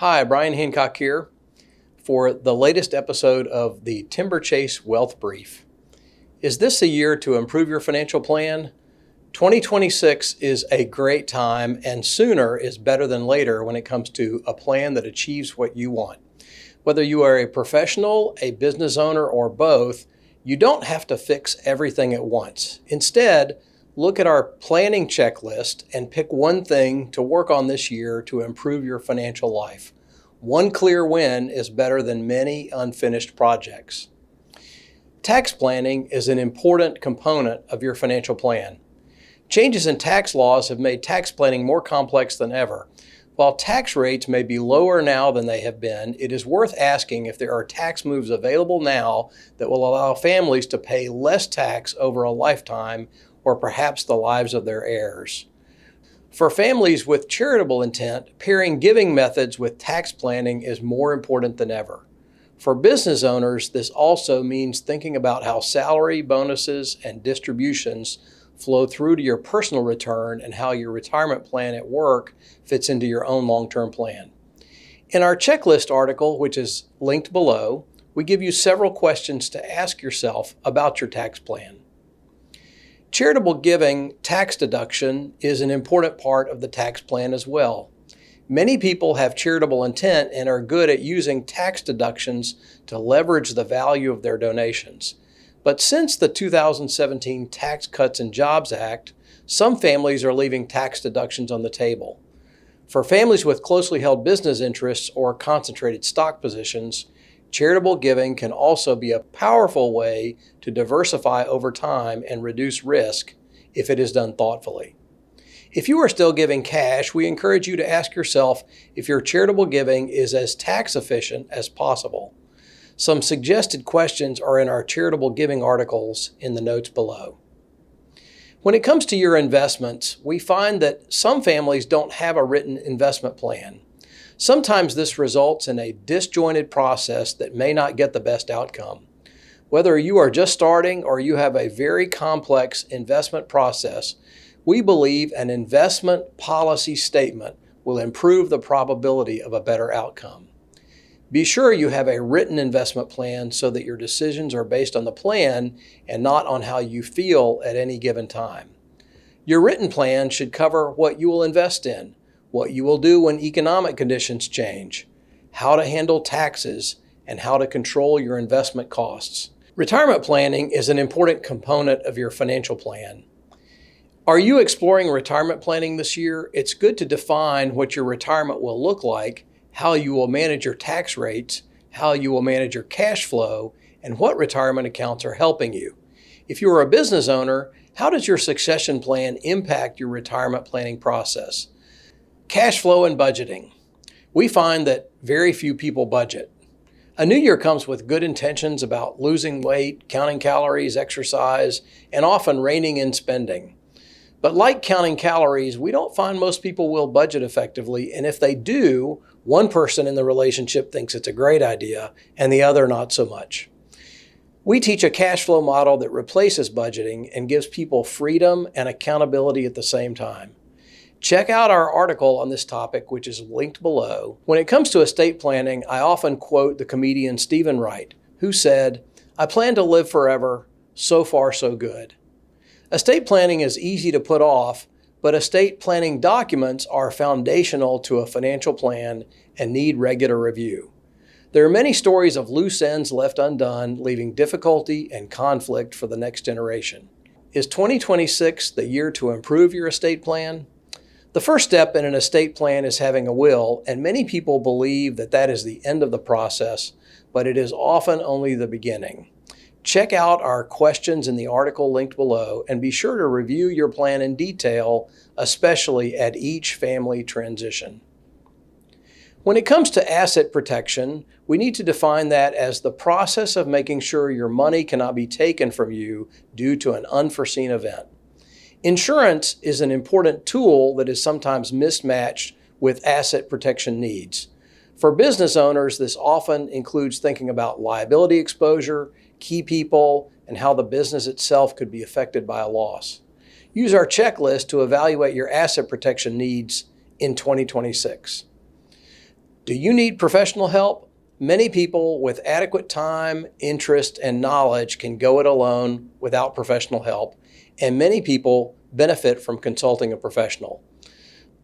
Hi, Bryan Hancock here for the latest episode of the Timberchase Wealth Brief. Is this a year to improve your financial plan? 2026 is a great time, and sooner is better than later when it comes to a plan that achieves what you want. Whether you are a professional, a business owner, or both, you don't have to fix everything at once. Instead, look at our planning checklist and pick one thing to work on this year to improve your financial life. One clear win is better than many unfinished projects. Tax planning is an important component of your financial plan. Changes in tax laws have made tax planning more complex than ever. While tax rates may be lower now than they have been, it is worth asking if there are tax moves available now that will allow families to pay less tax over a lifetime or perhaps the lives of their heirs. For families with charitable intent, pairing giving methods with tax planning is more important than ever. For business owners, this also means thinking about how salary, bonuses, and distributions flow through to your personal return and how your retirement plan at work fits into your own long-term plan. In our checklist article, which is linked below, we give you several questions to ask yourself about your tax plan. Charitable giving tax deduction is an important part of the tax plan as well. Many people have charitable intent and are good at using tax deductions to leverage the value of their donations. But since the 2017 Tax Cuts and Jobs Act, some families are leaving tax deductions on the table. For families with closely held business interests or concentrated stock positions, charitable giving can also be a powerful way to diversify over time and reduce risk if it is done thoughtfully. If you are still giving cash, we encourage you to ask yourself if your charitable giving is as tax efficient as possible. Some suggested questions are in our charitable giving articles in the notes below. When it comes to your investments, we find that some families don't have a written investment plan. Sometimes this results in a disjointed process that may not get the best outcome. Whether you are just starting or you have a very complex investment process, we believe an investment policy statement will improve the probability of a better outcome. Be sure you have a written investment plan so that your decisions are based on the plan and not on how you feel at any given time. Your written plan should cover what you will invest in, what you will do when economic conditions change, how to handle taxes, and how to control your investment costs. Retirement planning is an important component of your financial plan. Are you exploring retirement planning this year? It's good to define what your retirement will look like, how you will manage your tax rates, how you will manage your cash flow, and what retirement accounts are helping you. If you are a business owner, how does your succession plan impact your retirement planning process? Cash flow and budgeting. We find that very few people budget. A new year comes with good intentions about losing weight, counting calories, exercise, and often reining in spending. But like counting calories, we don't find most people will budget effectively, and if they do, one person in the relationship thinks it's a great idea and the other not so much. We teach a cash flow model that replaces budgeting and gives people freedom and accountability at the same time. Check out our article on this topic, which is linked below. When it comes to estate planning, I often quote the comedian Stephen Wright, who said, "I plan to live forever, so far so good." Estate planning is easy to put off, but estate planning documents are foundational to a financial plan and need regular review. There are many stories of loose ends left undone, leaving difficulty and conflict for the next generation. Is 2026 the year to improve your estate plan? The first step in an estate plan is having a will, and many people believe that that is the end of the process, but it is often only the beginning. Check out our questions in the article linked below and be sure to review your plan in detail, especially at each family transition. When it comes to asset protection, we need to define that as the process of making sure your money cannot be taken from you due to an unforeseen event. Insurance is an important tool that is sometimes mismatched with asset protection needs. For business owners, this often includes thinking about liability exposure, key people, and how the business itself could be affected by a loss. Use our checklist to evaluate your asset protection needs in 2026. Do you need professional help? Many people with adequate time, interest, and knowledge can go it alone without professional help, and many people benefit from consulting a professional.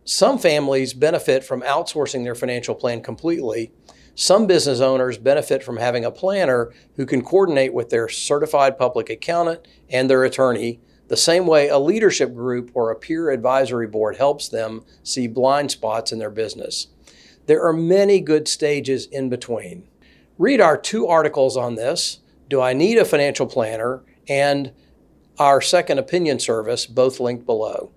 Some families benefit from outsourcing their financial plan completely. Some business owners benefit from having a planner who can coordinate with their certified public accountant and their attorney, the same way a leadership group or a peer advisory board helps them see blind spots in their business. There are many good stages in between. Read our 2 articles on this, Do I Need a Financial Planner? And our second opinion service, both linked below.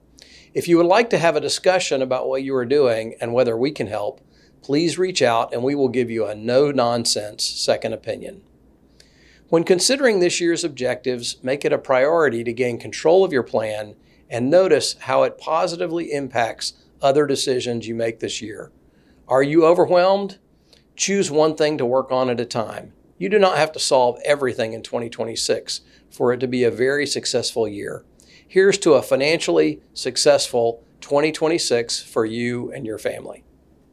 If you would like to have a discussion about what you are doing and whether we can help, please reach out and we will give you a no-nonsense second opinion. When considering this year's objectives, make it a priority to gain control of your plan and notice how it positively impacts other decisions you make this year. Are you overwhelmed? Choose one thing to work on at a time. You do not have to solve everything in 2026 for it to be a very successful year. Here's to a financially successful 2026 for you and your family.